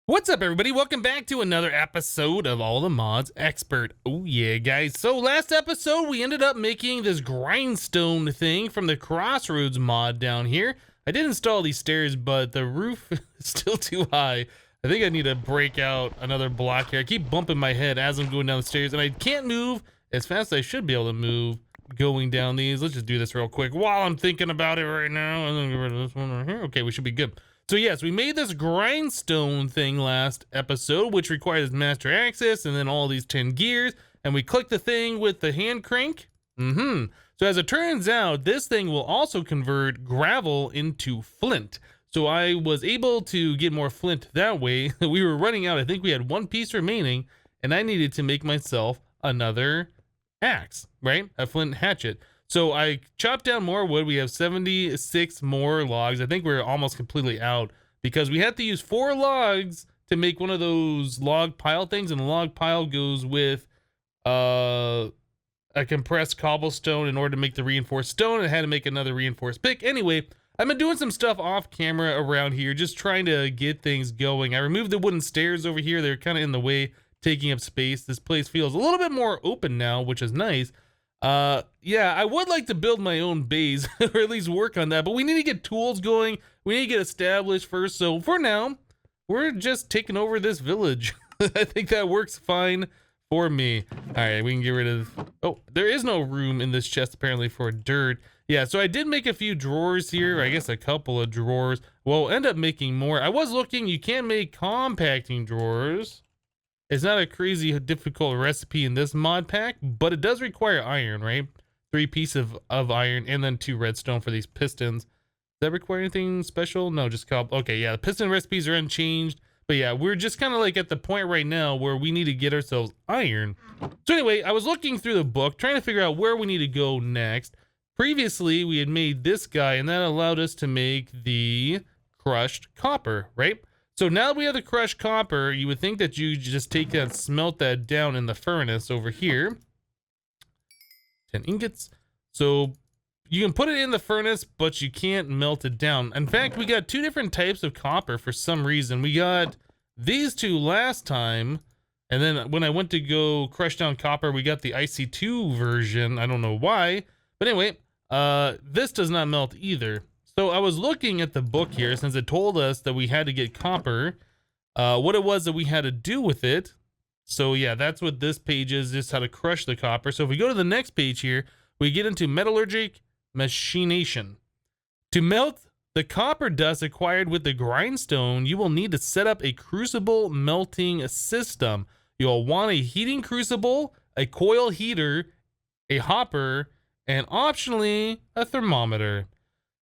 What's up, everybody? Welcome back to another episode of All the Mods Expert. Oh yeah, guys. So last episode, we ended up making this grindstone thing from the Crossroads mod down here. I did install these stairs, but the roof is still too high. I think I need to break out another block here. I keep bumping my head as I'm going down the stairs, and I can't move as fast as I should be able to move going down these. Let's just do this real quick while I'm thinking about it right now. And then get rid of this one right here. Okay, we should be good. So yes, we made this grindstone thing last episode, which requires master access and then all these 10 gears, and we click the thing with the hand crank. So as it turns out, this thing will also convert gravel into flint. So I was able to get more flint that way. We were running out. I think we had one piece remaining, and I needed to make myself another axe, right? A flint hatchet. So I chopped down more wood. We have 76 more logs. I think we're almost completely out because we had to use 4 logs to make one of those log pile things, and the log pile goes with a compressed cobblestone in order to make the reinforced stone. I had to make another reinforced pick. Anyway, I've been doing some stuff off camera around here, just trying to get things going. I removed the wooden stairs over here. They're kind of in the way, taking up space. This place feels a little bit more open now, which is nice. Yeah, I would like to build my own base or at least work on that, but we need to get tools going. We need to get established first. So for now, we're just taking over this village. I think that works fine for me. All right, we can get rid of, oh, there is no room in this chest apparently for dirt. Yeah, so I did make a few drawers here, I guess a couple of drawers. We'll end up making more. I was looking, you can make compacting drawers. It's not a crazy difficult recipe in this mod pack, but it does require iron, right? 3 pieces of iron and then 2 redstone for these pistons. Does that require anything special? No, just cobble. Okay, yeah, the piston recipes are unchanged. But yeah, we're just kind of like at the point right now where we need to get ourselves iron. So anyway, I was looking through the book, trying to figure out where we need to go next. Previously, we had made this guy, and that allowed us to make the crushed copper, right? So now that we have the crushed copper, you would think that you just take that and smelt that down in the furnace over here. 10 ingots. So you can put it in the furnace, but you can't melt it down. In fact, we got 2 different types of copper for some reason. We got these 2 last time, and then when I went to go crush down copper, we got the IC2 version. I don't know why. But anyway, this does not melt either. So I was looking at the book here since it told us that we had to get copper, what it was that we had to do with it. So yeah, that's what this page is, just how to crush the copper. So if we go to the next page here, we get into metallurgic machination. To melt the copper dust acquired with the grindstone, you will need to set up a crucible melting system. You'll want a heating crucible, a coil heater, a hopper, and optionally a thermometer.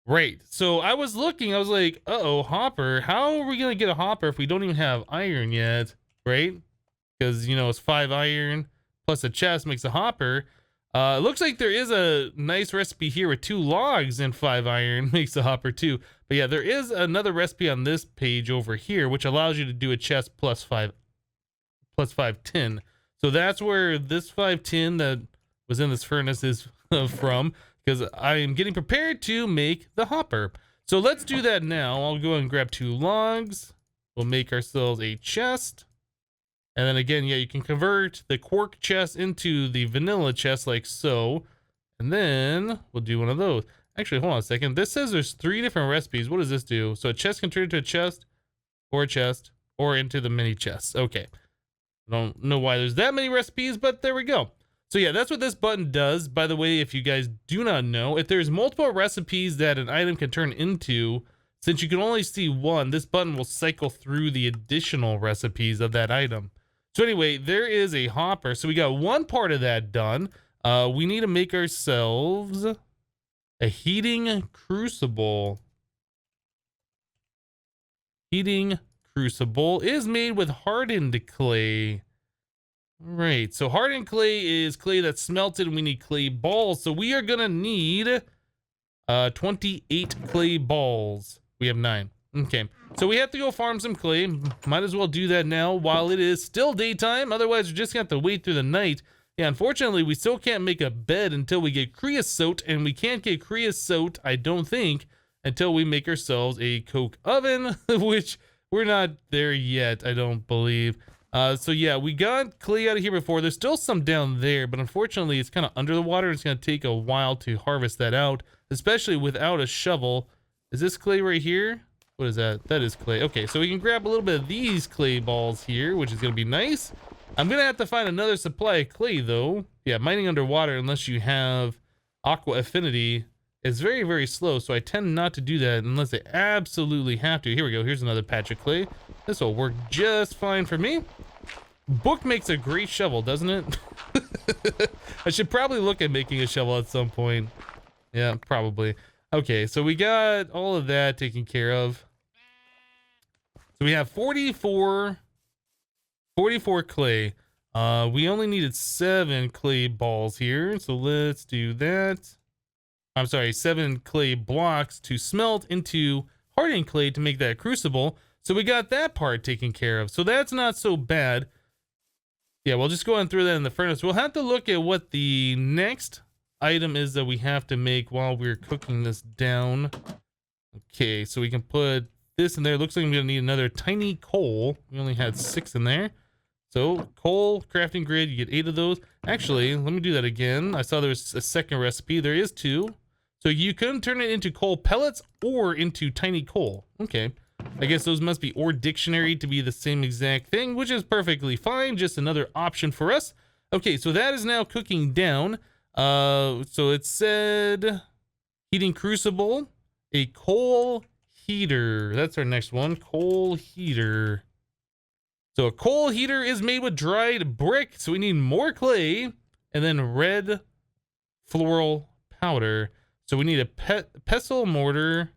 Right, so I was looking, I was like, uh-oh, hopper, how are we gonna get a hopper if we don't even have iron yet, right? Because, you know, it's 5 iron plus a chest makes a hopper. It looks like there is a nice recipe here with 2 logs and 5 iron makes a hopper too. But yeah, there is another recipe on this page over here, which allows you to do a chest plus 5 tin. So that's where this 5 tin that was in this furnace is from, because I am getting prepared to make the hopper. So let's do that now. I'll go and grab 2 logs. We'll make ourselves a chest. And then again, yeah, you can convert the quark chest into the vanilla chest like so. And then we'll do one of those. Actually, hold on a second. This says there's 3 different recipes. What does this do? So a chest can turn into a chest or into the mini chest. Okay. I don't know why there's that many recipes, but there we go. So yeah, that's what this button does. By the way, if you guys do not know, if there's multiple recipes that an item can turn into, since you can only see one, this button will cycle through the additional recipes of that item. So anyway, there is a hopper. So we got one part of that done. We need to make ourselves a heating crucible. Heating crucible is made with hardened clay. Right, so hardened clay is clay that's smelted, and we need clay balls. So we are gonna need 28 clay balls. We have 9. Okay, so we have to go farm some clay. Might as well do that now while it is still daytime. Otherwise, we're just gonna have to wait through the night. Yeah, unfortunately, we still can't make a bed until we get creosote, and we can't get creosote, I don't think, until we make ourselves a coke oven, which We're not there yet, I don't believe. So yeah, we got clay out of here before. There's still some down there, but unfortunately it's kind of under the water. It's going to take a while to harvest that out, especially without a shovel. Is this clay right here? What is that? That is clay. Okay, so we can grab a little bit of these clay balls here, which is going to be nice. I'm going to have to find another supply of clay though. Yeah, mining underwater, unless you have aqua affinity, is very, very slow. So I tend not to do that unless I absolutely have to. Here we go. Here's another patch of clay. This will work just fine for me. Book makes a great shovel, doesn't it? I should probably look at making a shovel at some point. Yeah, probably. Okay, so we got all of that taken care of. So we have 44 clay. We only needed 7 clay balls here. So let's do that. I'm sorry, 7 clay blocks to smelt into hardened clay to make that crucible. So we got that part taken care of. So that's not so bad. Yeah, we'll just go on through that in the furnace. We'll have to look at what the next item is that we have to make while we're cooking this down. Okay, so we can put this in there. Looks like I'm gonna need another tiny coal. We only had 6 in there. So coal, crafting grid, you get 8 of those. Actually, let me do that again. I saw there was a second recipe. There is 2. So you can turn it into coal pellets or into tiny coal. Okay. I guess those must be or dictionary to be the same exact thing, which is perfectly fine. Just another option for us. Okay, so that is now cooking down. So it said heating crucible, a coal heater. That's our next one, coal heater. So a coal heater is made with dried brick. So we need more clay and then red floral powder. So we need a pestle mortar.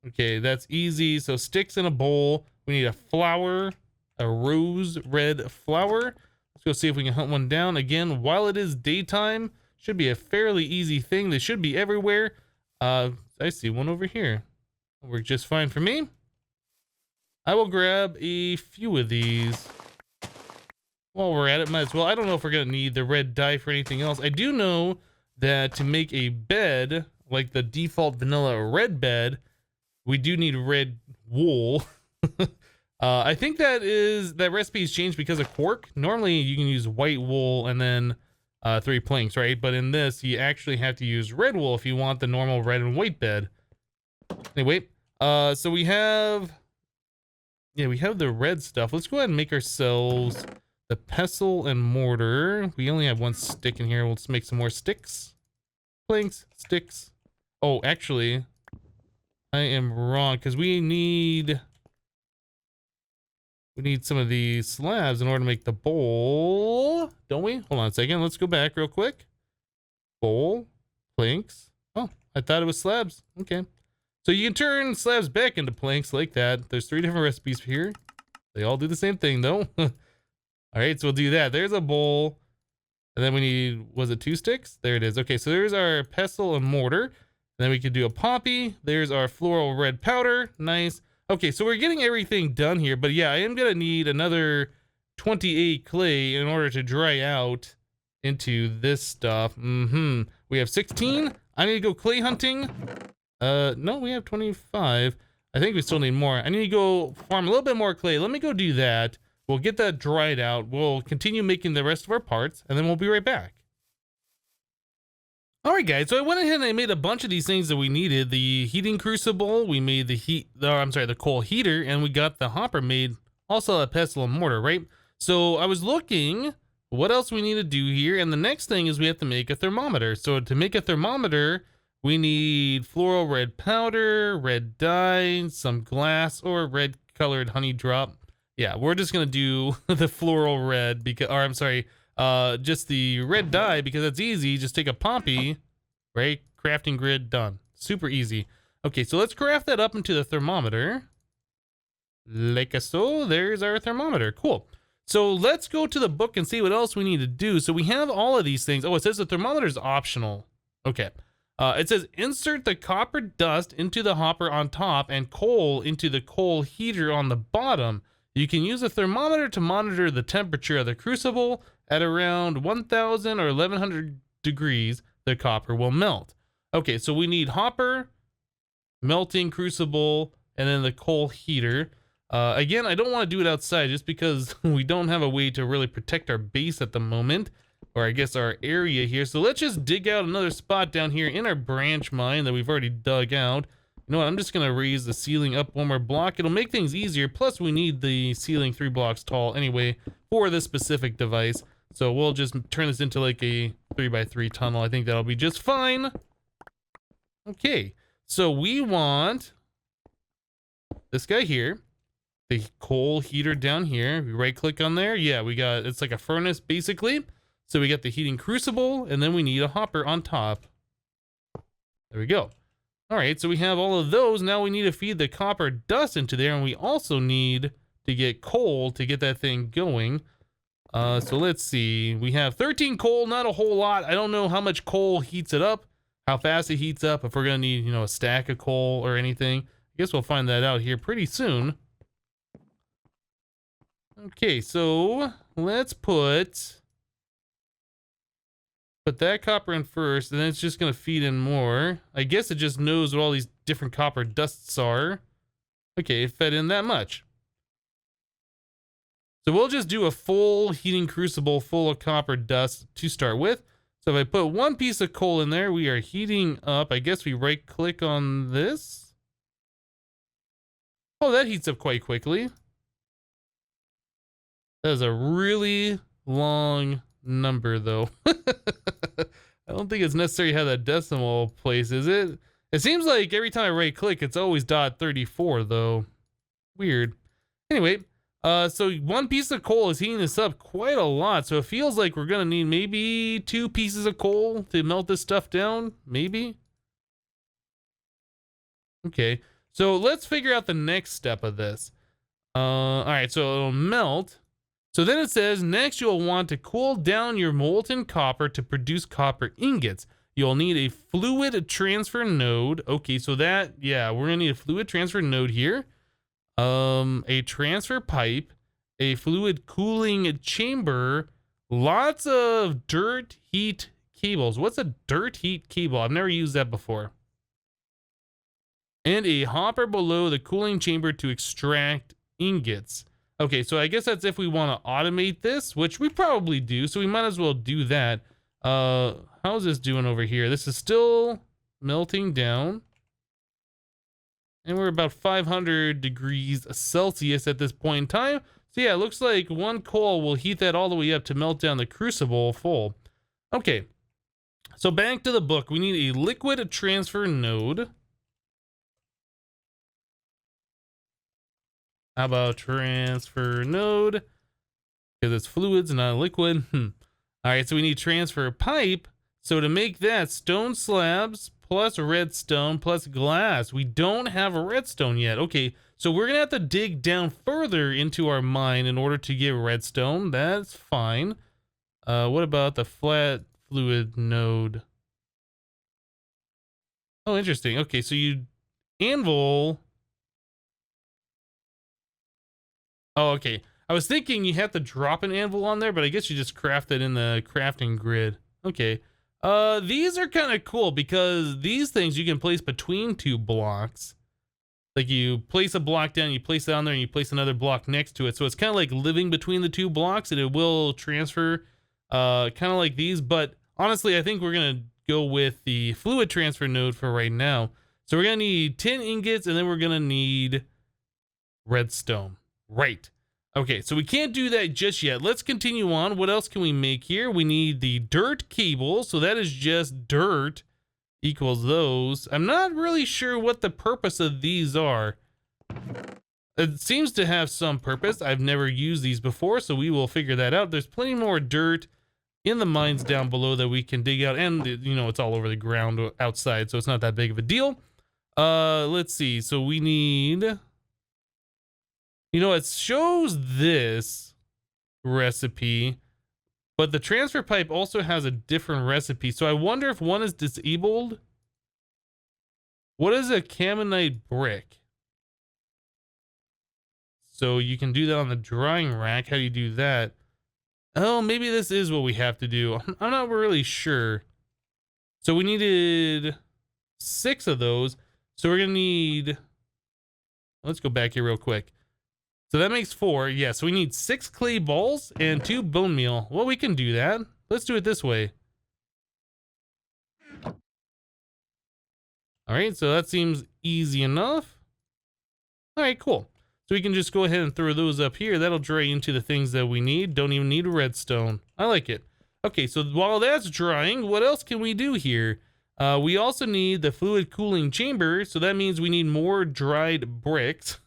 Okay, that's easy. So sticks in a bowl. We need a flower, a rose red flower. Let's go see if we can hunt one down. Again, while it is daytime, should be a fairly easy thing. They should be everywhere. I see one over here. Work just fine for me. I will grab a few of these. While we're at it, might as well. I don't know if we're going to need the red dye for anything else. I do know that to make a bed, like the default vanilla red bed, we do need red wool. I think that recipe has changed because of quark. Normally you can use white wool and then 3 planks, right? But in this, you actually have to use red wool if you want the normal red and white bed. Anyway, so we have the red stuff. Let's go ahead and make ourselves the pestle and mortar. We only have 1 stick in here. Let's make some more sticks. Planks, sticks. Oh, actually, I am wrong because we need some of these slabs in order to make the bowl, don't we? Hold on a second. Let's go back real quick. Bowl, planks. Oh, I thought it was slabs. Okay. So you can turn slabs back into planks like that. There's 3 different recipes here. They all do the same thing though. All right, so we'll do that. There's a bowl. And then we need, was it 2 sticks? There it is. Okay, so there's our pestle and mortar. And then we could do a poppy. There's our floral red powder. Nice. Okay, so we're getting everything done here. But yeah, I am going to need another 28 clay in order to dry out into this stuff. We have 16. I need to go clay hunting. No, we have 25. I think we still need more. I need to go farm a little bit more clay. Let me go do that. We'll get that dried out. We'll continue making the rest of our parts, and then we'll be right back. All right, guys, so I went ahead and I made a bunch of these things that we needed. The heating crucible, we made the coal heater, and we got the hopper made, also a pestle and mortar, right? So I was looking what else we need to do here, and the next thing is we have to make a thermometer. So to make a thermometer, we need floral red powder, red dye, some glass, or red colored honey drop. Yeah, we're just gonna do the floral red just the red dye because it's easy. Just take a poppy, right? Crafting grid, done. Super easy. Okay, so let's craft that up into the thermometer. Like so, there's our thermometer. Cool. So let's go to the book and see what else we need to do. So we have all of these things. Oh, it says the thermometer is optional. Okay. It says insert the copper dust into the hopper on top and coal into the coal heater on the bottom. You can use a thermometer to monitor the temperature of the crucible. At around 1000 or 1100 degrees, the copper will melt. Okay, so we need hopper, melting crucible, and then the coal heater. Again, I don't want to do it outside just because we don't have a way to really protect our base at the moment, or I guess our area here. So let's just dig out another spot down here in our branch mine that we've already dug out. You know what, I'm just gonna raise the ceiling up one more block. It'll make things easier, plus we need the ceiling 3 blocks tall anyway for this specific device. So we'll just turn this into like a 3x3 tunnel. I think that'll be just fine. Okay, so we want this guy here, the coal heater down here. We right click on there. Yeah, we got, it's like a furnace basically. So we got the heating crucible, and then we need a hopper on top. There we go. All right, so we have all of those. Now we need to feed the copper dust into there, and we also need to get coal to get that thing going. So let's see. We have 13 coal, not a whole lot. I don't know how much coal heats it up, how fast it heats up, if we're gonna need, you know, a stack of coal or anything. I guess we'll find that out here pretty soon. Okay, so let's put that copper in first, and then it's just gonna feed in more. I guess it just knows what all these different copper dusts are. Okay, it fed in that much. So we'll just do a full heating crucible full of copper dust to start with. So if I put one piece of coal in there, we are heating up. I guess we right click on this. Oh, that heats up quite quickly. That is a really long number though. I don't think it's necessary to have that decimal place, is it? It seems like every time I right click, it's always .34 though. Weird. Anyway, so one piece of coal is heating this up quite a lot. So it feels like we're gonna need maybe 2 pieces of coal to melt this stuff down, maybe. Okay, so let's figure out the next step of this. All right, so it'll melt. So then it says, next you'll want to cool down your molten copper to produce copper ingots. You'll need a fluid transfer node. Okay, so that, yeah, we're gonna need a fluid transfer node here. A transfer pipe, a fluid cooling chamber, lots of dirt heat cables. What's a dirt heat cable? I've never used that before. And a hopper below the cooling chamber to extract ingots. Okay, so I guess that's if we want to automate this, which we probably do, so we might as well do that. How's this doing over here? This is still melting down. And we're about 500 degrees Celsius at this point in time. So yeah, it looks like one coal will heat that all the way up to melt down the crucible full. Okay, so back to the book. We need a liquid transfer node. How about transfer node? Because it's fluids, not liquid. All right, so we need transfer pipe. So to make that, stone slabs plus redstone plus glass. We don't have a redstone yet. Okay, so we're gonna have to dig down further into our mine in order to get redstone. That's fine. What about the flat fluid node? Oh, interesting. Okay, so you anvil. Oh, okay. I was thinking you have to drop an anvil on there, but I guess you just craft it in the crafting grid. Okay. These are kind of cool because these things you can place between 2 blocks. Like you place a block down, you place it on there, and you place another block next to it. So it's kind of like living between the 2 blocks, and it will transfer kind of like these. But honestly, I think we're going to go with the fluid transfer node for right now. So we're going to need 10 ingots, and then we're going to need redstone. Right. Okay, so we can't do that just yet. Let's continue on. What else can we make here? We need the dirt cable. So that is just dirt equals those. I'm not really sure what the purpose of these are. It seems to have some purpose. I've never used these before, so we will figure that out. There's plenty more dirt in the mines down below that we can dig out. And, you know, it's all over the ground outside, so it's not that big of a deal. Let's see. So we need... You know, it shows this recipe, but the transfer pipe also has a different recipe. So I wonder if one is disabled. What is a caminite brick? So you can do that on the drying rack. How do you do that? Oh, maybe this is what we have to do. I'm not really sure. So we needed 6 of those. So we're going to need... Let's go back here real quick. So that makes 4. Yeah, so we need 6 clay balls and 2 bone meal. Well, we can do that. Let's do it this way. All right, so that seems easy enough. All right, cool. So we can just go ahead and throw those up here. That'll dry into the things that we need. Don't even need a redstone. I like it. Okay, so while that's drying, what else can we do here? We also need the fluid cooling chamber, so that means we need more dried bricks.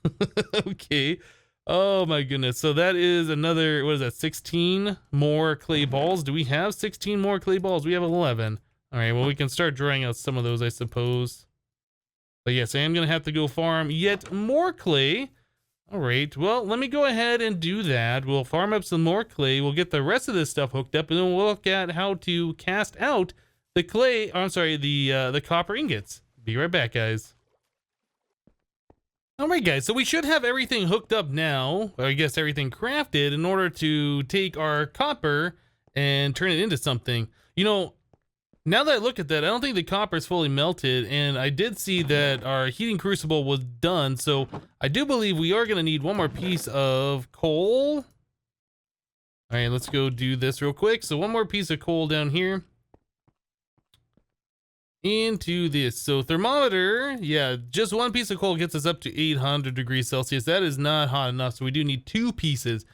Okay. Oh my goodness. So that is another, what is that, 16 more clay balls? Do we have 16 more clay balls? We have 11. All right, well, we can start drying out some of those, I suppose. But yes, I am going to have to go farm yet more clay. All right, well, let me go ahead and do that. We'll farm up some more clay. We'll get the rest of this stuff hooked up, and then we'll look at how to cast out the clay, I'm sorry, the copper ingots. Be right back, guys. All right, guys, so we should have everything hooked up now, or I guess everything crafted in order to take our copper and turn it into something. You know, now that I look at that, I don't think the copper is fully melted, and I did see that our heating crucible was done, so I do believe we are going to need one more piece of coal. All right, let's go do this real quick. So one more piece of coal down here. Into this. So thermometer, yeah, just one piece of coal gets us up to 800 degrees Celsius. That is not hot enough, so we do need 2 pieces.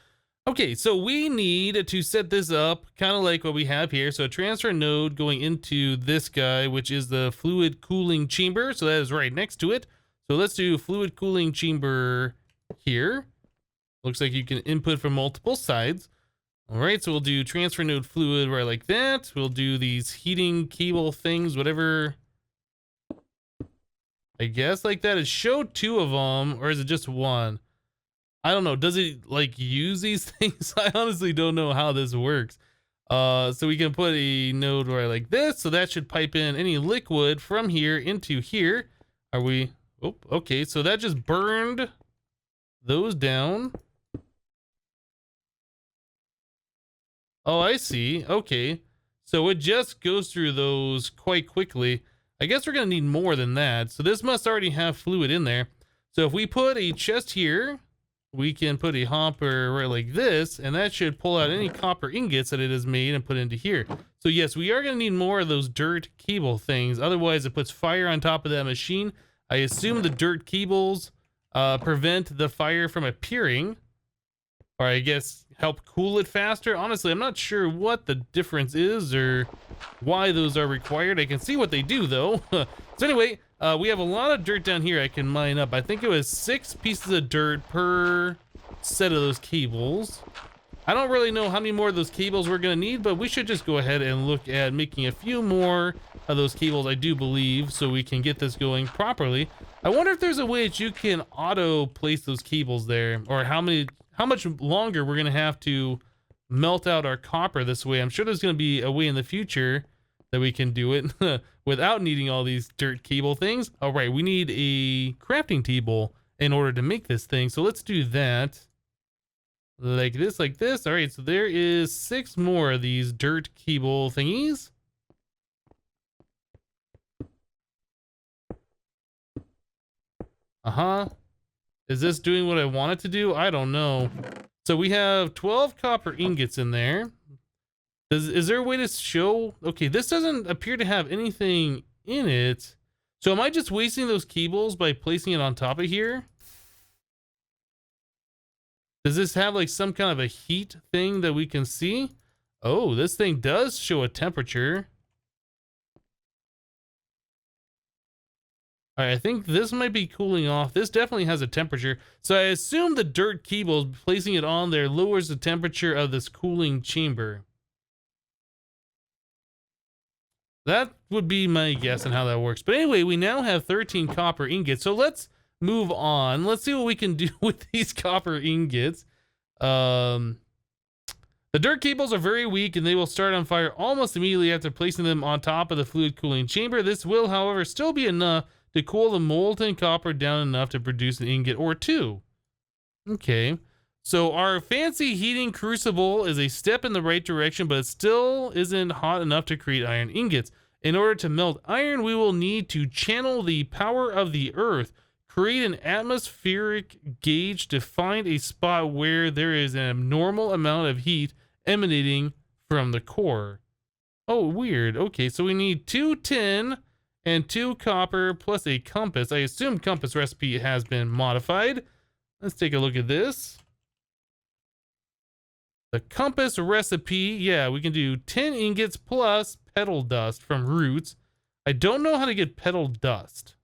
Okay, so we need to set this up kind of like what we have here. So a transfer node going into this guy, which is the fluid cooling chamber. So that is right next to it. So let's do fluid cooling chamber here. Looks like you can input from multiple sides. All right, so we'll do transfer node fluid right like that. We'll do these heating cable things, whatever. I guess like that. It showed 2 of them, or is it just 1? I don't know. Does it like use these things? I honestly don't know how this works. So we can put a node right like this. So that should pipe in any liquid from here into here. Are we? Oh, okay. So that just burned those down. Oh, I see. Okay. So it just goes through those quite quickly. I guess we're going to need more than that. So this must already have fluid in there. So if we put a chest here, we can put a hopper right like this, and that should pull out any copper ingots that it has made and put into here. So yes, we are going to need more of those dirt cable things. Otherwise, it puts fire on top of that machine. I assume the dirt cables prevent the fire from appearing. Or I guess help cool it faster. Honestly, I'm not sure what the difference is or why those are required. I can see what they do though. So anyway, we have a lot of dirt down here I can mine up. I think it was 6 pieces of dirt per set of those cables. I don't really know how many more of those cables we're going to need, but we should just go ahead and look at making a few more of those cables, I do believe, so we can get this going properly. I wonder if there's a way that you can auto place those cables there, or how much longer we're going to have to melt out our copper this way. I'm sure there's going to be a way in the future that we can do it without needing all these dirt cable things. All right, we need a crafting table in order to make this thing. So let's do that. Like this, like this. All right, so there is 6 more of these dirt cable thingies. Is this doing what I want it to do? I don't know. So we have 12 copper ingots in there. Is there a way to show? Okay, this doesn't appear to have anything in it. So am I just wasting those cables by placing it on top of here? Does this have like some kind of a heat thing that we can see? Oh, this thing does show a temperature. All right, I think this might be cooling off. This definitely has a temperature. So I assume the dirt cable, placing it on there, lowers the temperature of this cooling chamber. That would be my guess on how that works. But anyway, we now have 13 copper ingots. So let's move on. Let's see what we can do with these copper ingots. The dirt cables are very weak and they will start on fire almost immediately after placing them on top of the fluid cooling chamber. This will, however, still be enough to cool the molten copper down enough to produce an ingot or 2. Okay. So our fancy heating crucible is a step in the right direction, but it still isn't hot enough to create iron ingots. In order to melt iron, we will need to channel the power of the earth. Create an atmospheric gauge to find a spot where there is an abnormal amount of heat emanating from the core. Oh, weird. Okay, so we need 2 tin and 2 copper plus a compass. I assume compass recipe has been modified. Let's take a look at this. The compass recipe, yeah, we can do 10 ingots plus petal dust from roots. I don't know how to get petal dust.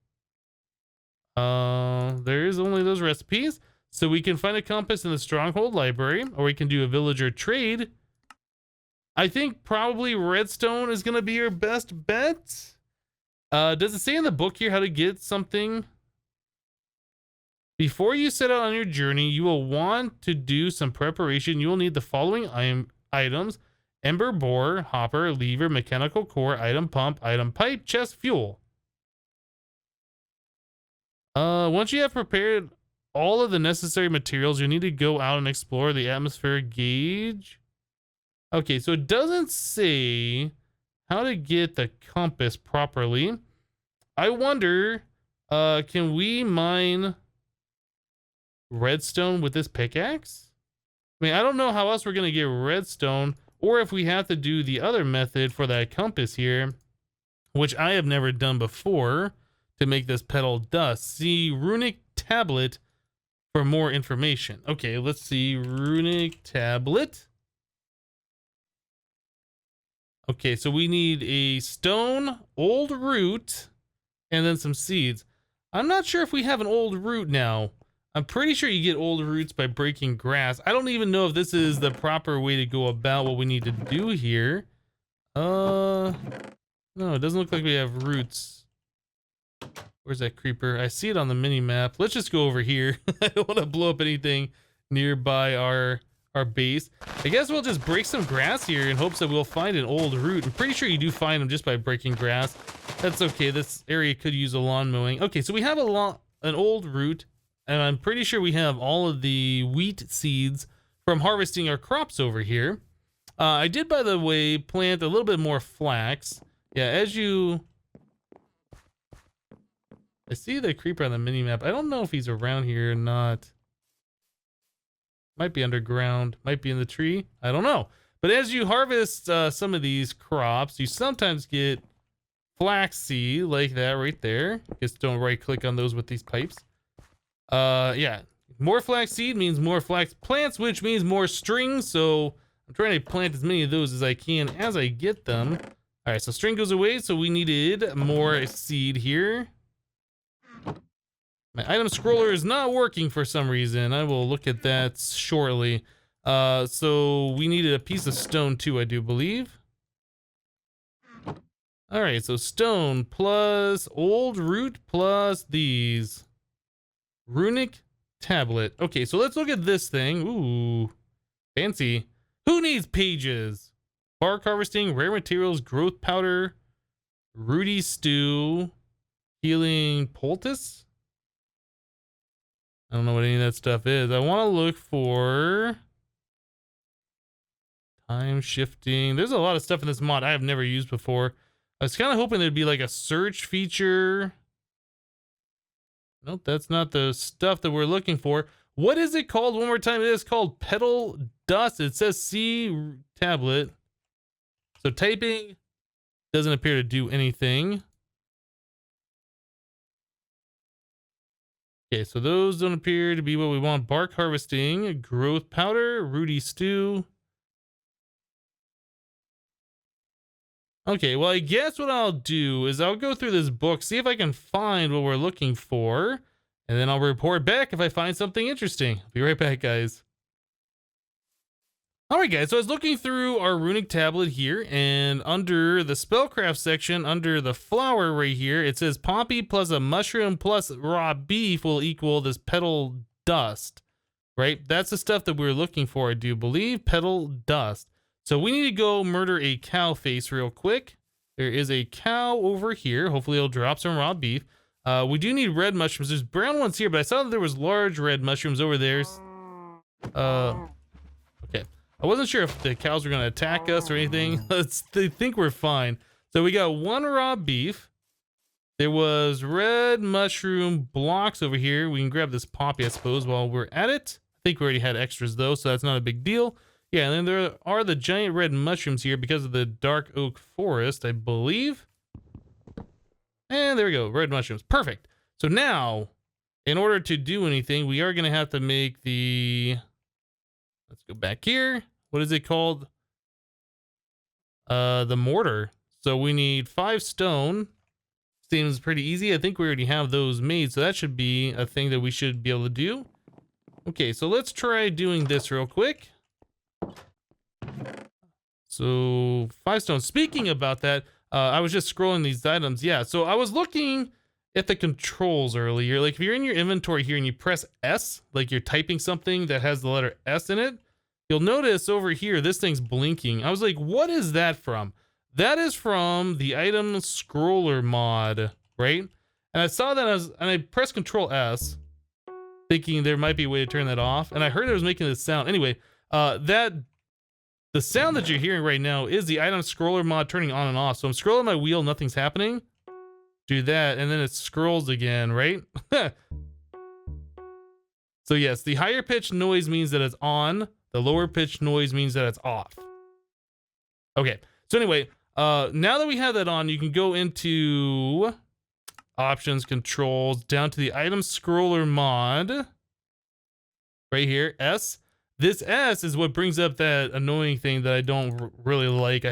There is only those recipes. So we can find a compass in the stronghold library, or we can do a villager trade. I think probably redstone is going to be your best bet. Does it say in the book here how to get something? Before you set out on your journey, you will want to do some preparation. You will need the following items: ember borer, hopper, lever, mechanical core, item pump, item pipe, chest, fuel. Once you have prepared all of the necessary materials, you need to go out and explore the atmospheric gauge. Okay, so it doesn't say how to get the compass properly. I wonder, can we mine redstone with this pickaxe? I mean, I don't know how else we're going to get redstone, or if we have to do the other method for that compass here, which I have never done before, to make this petal dust. See Runic Tablet for more information. Okay, let's see Runic Tablet. Okay, so we need a stone, old root, and then some seeds. I'm not sure if we have an old root now. I'm pretty sure you get old roots by breaking grass. I don't even know if this is the proper way to go about what we need to do here. No, it doesn't look like we have roots. Where's that creeper? I see it on the mini map. Let's just go over here. I don't want to blow up anything nearby our base. I guess we'll just break some grass here in hopes that we'll find an old root. I'm pretty sure you do find them just by breaking grass. That's okay. This area could use a lawn mowing. Okay, so we have an old root, and I'm pretty sure we have all of the wheat seeds from harvesting our crops over here. I did, by the way, plant a little bit more flax. Yeah, as you... I see the creeper on the mini-map. I don't know if he's around here or not. Might be underground. Might be in the tree. I don't know. But as you harvest some of these crops, you sometimes get flaxseed like that right there. Just don't right-click on those with these pipes. Yeah. More flaxseed means more flax plants, which means more string. So I'm trying to plant as many of those as I can as I get them. All right, so string goes away. So we needed more seed here. My item scroller is not working for some reason. I will look at that shortly. So we needed a piece of stone too, I do believe. All right, so stone plus old root plus these. Runic Tablet. Okay, so let's look at this thing. Ooh, fancy. Who needs pages? Bark harvesting, rare materials, growth powder, rooty stew, healing poultice. I don't know what any of that stuff is. I want to look for time shifting. There's a lot of stuff in this mod I have never used before. I was kind of hoping there'd be like a search feature. Nope, that's not the stuff that we're looking for. What is it called? One more time. It is called Petal Dust. It says C tablet. So typing doesn't appear to do anything. Okay, so those don't appear to be what we want. Bark harvesting, growth powder, rooty stew. Okay, well, I guess what I'll do is I'll go through this book, see if I can find what we're looking for, and then I'll report back if I find something interesting. Be right back, guys. All right, guys, so I was looking through our Runic Tablet here, and under the spellcraft section, under the flower right here, it says poppy plus a mushroom plus raw beef will equal this petal dust, right? That's the stuff that we're looking for, I do believe, petal dust. So we need to go murder a cow face real quick. There is a cow over here. Hopefully it'll drop some raw beef. We do need red mushrooms. There's brown ones here, but I saw that there was large red mushrooms over there. Okay. I wasn't sure if the cows were going to attack us or anything. They think we're fine. So we got one raw beef. There was red mushroom blocks over here. We can grab this poppy, I suppose, while we're at it. I think we already had extras, though, so that's not a big deal. Yeah, and then there are the giant red mushrooms here because of the dark oak forest, I believe. And there we go, red mushrooms. Perfect. So now, in order to do anything, we are going to have to make the... Let's go back here. What is it called? The mortar. So we need 5 stone. Seems pretty easy. I think we already have those made, so that should be a thing that we should be able to do. Okay, so let's try doing this real quick. So 5 stone. Speaking about that, I was just scrolling these items. Yeah, so I was looking at the controls earlier. Like if you're in your inventory here and you press S, like you're typing something that has the letter S in it, you'll notice over here, this thing's blinking. I was like, what is that from? That is from the item scroller mod, right? And I saw that and I pressed Control S, thinking there might be a way to turn that off. And I heard it was making this sound. Anyway, the sound that you're hearing right now is the item scroller mod turning on and off. So I'm scrolling my wheel, nothing's happening. Do that, and then it scrolls again, right? So yes, the higher pitched noise means that it's on. The lower pitched noise means that it's off. Okay, so anyway, now that we have that on, you can go into options, controls, down to the item scroller mod. Right here, S. This S is what brings up that annoying thing that I don't really like.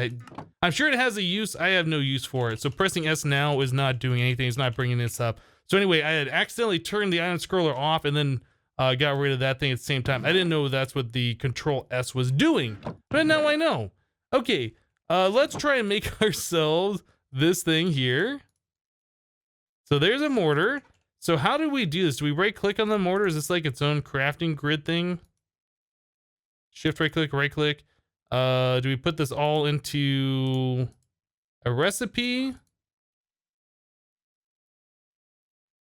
I'm sure it has a use. I have no use for it. So pressing S now is not doing anything. It's not bringing this up. So anyway, I had accidentally turned the item scroller off and then got rid of that thing at the same time. I didn't know that's what the Control S was doing, but now I know. Okay, let's try and make ourselves this thing here. So there's a mortar. So how do we do this? Do we right click on the mortar? Is this like its own crafting grid thing? Shift right click, right click. Do we put this all into a recipe?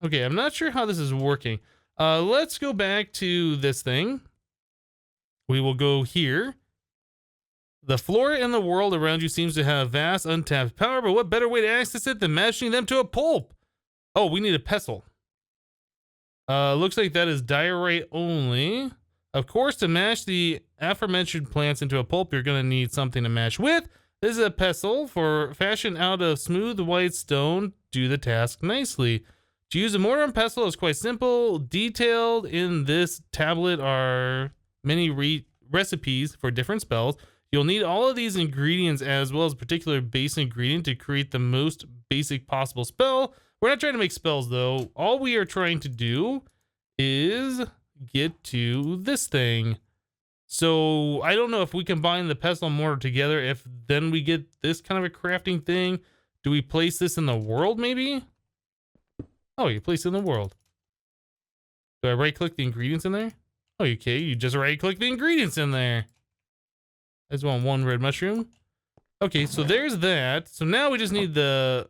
Okay, I'm not sure how this is working. Let's go back to this thing. We will go here. The flora in the world around you seems to have vast untapped power, but what better way to access it than mashing them to a pulp? Oh, we need a pestle. Looks like that is diorite only. Of course, to mash the aforementioned plants into a pulp, you're going to need something to mash with. This is a pestle for fashion out of smooth white stone. Do the task nicely. To use a mortar and pestle is quite simple. Detailed in this tablet are many recipes for different spells. You'll need all of these ingredients as well as a particular base ingredient to create the most basic possible spell. We're not trying to make spells though. All we are trying to do is get to this thing. So I don't know if we combine the pestle and mortar together, if then we get this kind of a crafting thing. Do we place this in the world maybe? Oh, you place it in the world. Do I right click the ingredients in there? Oh, okay, you just right click the ingredients in there. I just want 1 red mushroom. Okay, so there's that. So now we just need the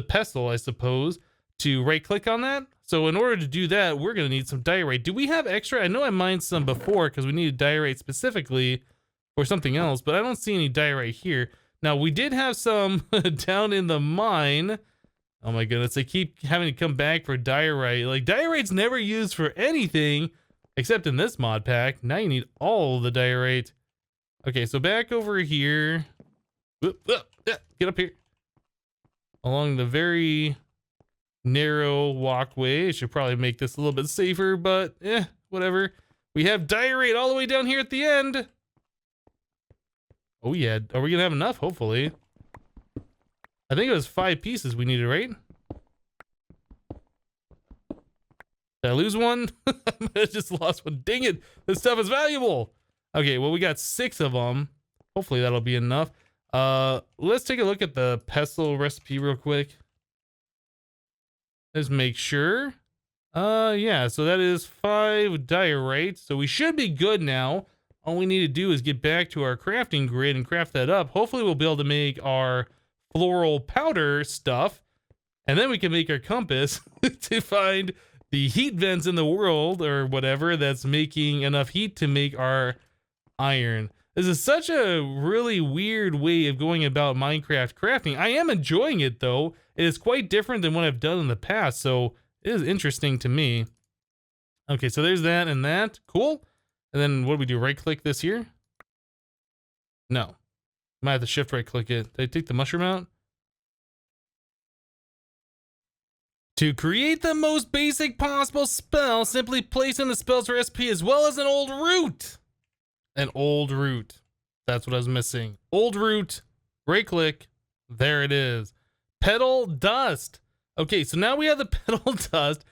pestle, I suppose, to right click on that. So in order to do that, we're going to need some diorite. Do we have extra? I know I mined some before because we needed diorite specifically for something else, but I don't see any diorite here. Now, we did have some down in the mine. Oh my goodness, they keep having to come back for diorite. Like, diorite's never used for anything except in this mod pack. Now you need all the diorite. Okay, so back over here. Get up here. Along the very narrow walkway. I should probably make this a little bit safer, but whatever. We have diorite all the way down here at the end. Oh yeah, are we gonna have enough? Hopefully. I think it was 5 pieces we needed, right? Did I lose one? I just lost one. Dang it, this stuff is valuable. Okay, well we got 6 of them. Hopefully that'll be enough. Let's take a look at the pestle recipe real quick. Let's make sure. Yeah, so that is 5 diorite. So we should be good now. All we need to do is get back to our crafting grid and craft that up. Hopefully we'll be able to make our floral powder stuff. And then we can make our compass to find the heat vents in the world or whatever that's making enough heat to make our iron. This is such a really weird way of going about Minecraft crafting. I am enjoying it though. It is quite different than what I've done in the past, so it is interesting to me. Okay, so there's that and that. Cool. And then what do we do? Right click this here? No. Might have to shift right click it. Did I take the mushroom out? To create the most basic possible spell, simply place in the spell's recipe as well as an old root. An old root. That's what I was missing. Old root. Right click. There it is. Petal Dust. Okay, so now we have the Petal Dust.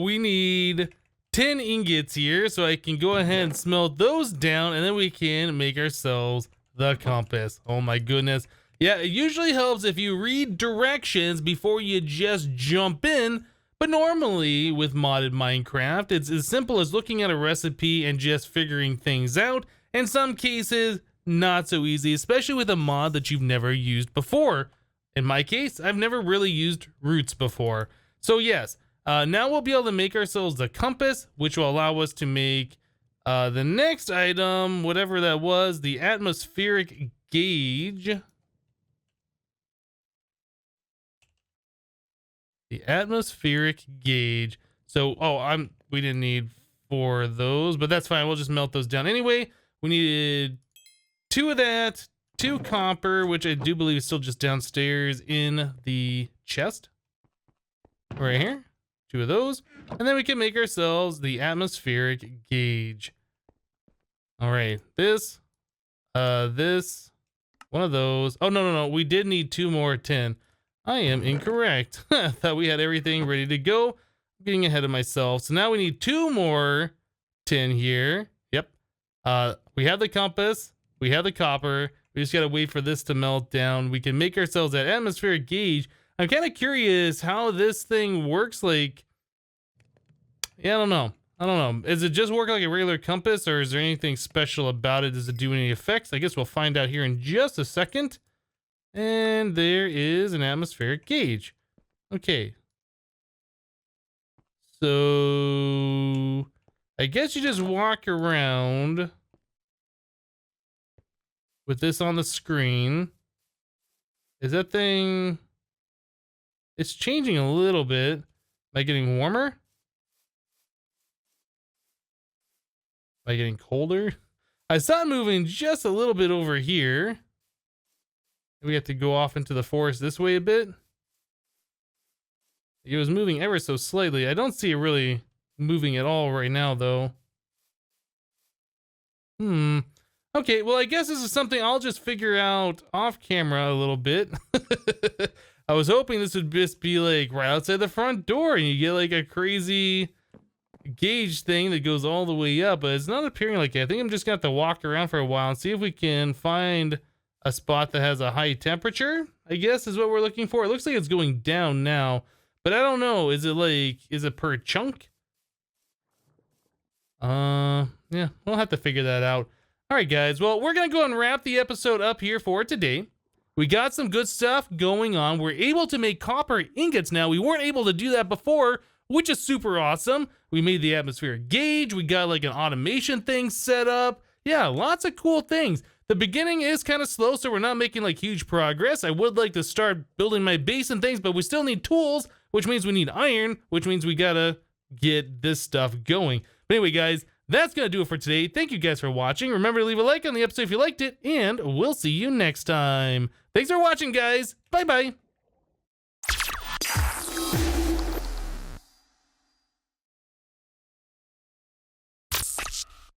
We need 10 ingots here, so I can go ahead and smelt those down, and then we can make ourselves the compass. Oh my goodness. Yeah, it usually helps if you read directions before you just jump in, but normally with modded Minecraft, it's as simple as looking at a recipe and just figuring things out. In some cases, not so easy, especially with a mod that you've never used before. In my case, I've never really used roots before. So yes, now we'll be able to make ourselves the compass, which will allow us to make the next item, whatever that was, the atmospheric gauge. The atmospheric gauge. So, we didn't need 4 of those, but that's fine. We'll just melt those down. Anyway, we needed 2 of that, 2 copper, which I do believe is still just downstairs in the chest. Right here. 2 of those. And then we can make ourselves the atmospheric gauge. All right. This, one of those. Oh, no. We did need 2 more 10. I am incorrect. I thought we had everything ready to go. I'm getting ahead of myself. So now we need 2 more 10 here. Yep. We have the compass. We have the copper. We just got to wait for this to melt down. We can make ourselves that atmospheric gauge. I'm kind of curious how this thing works. Like, yeah, I don't know. Does it just work like a regular compass, or is there anything special about it? Does it do any effects? I guess we'll find out here in just a second. And there is an atmospheric gauge. Okay. So I guess you just walk around with this on the screen. Is that thing... It's changing a little bit. Am I getting warmer? Am I getting colder? I saw it moving just a little bit over here. We have to go off into the forest this way a bit. It was moving ever so slightly. I don't see it really moving at all right now, though. Okay, well, I guess this is something I'll just figure out off camera a little bit. I was hoping this would just be like right outside the front door and you get like a crazy gauge thing that goes all the way up, but it's not appearing like it. I think I'm just gonna have to walk around for a while and see if we can find a spot that has a high temperature, I guess is what we're looking for. It looks like it's going down now, but I don't know. Is it per chunk? Yeah, we'll have to figure that out. All right, guys. Well, we're going to go and wrap the episode up here for today. We got some good stuff going on. We're able to make copper ingots now. We weren't able to do that before, which is super awesome. We made the atmospheric gauge. We got like an automation thing set up. Yeah, lots of cool things. The beginning is kind of slow, so we're not making like huge progress. I would like to start building my base and things, but we still need tools, which means we need iron, which means we gotta get this stuff going. But anyway, guys, that's gonna do it for today. Thank you guys for watching. Remember to leave a like on the episode if you liked it, and we'll see you next time. Thanks for watching, guys. Bye-bye.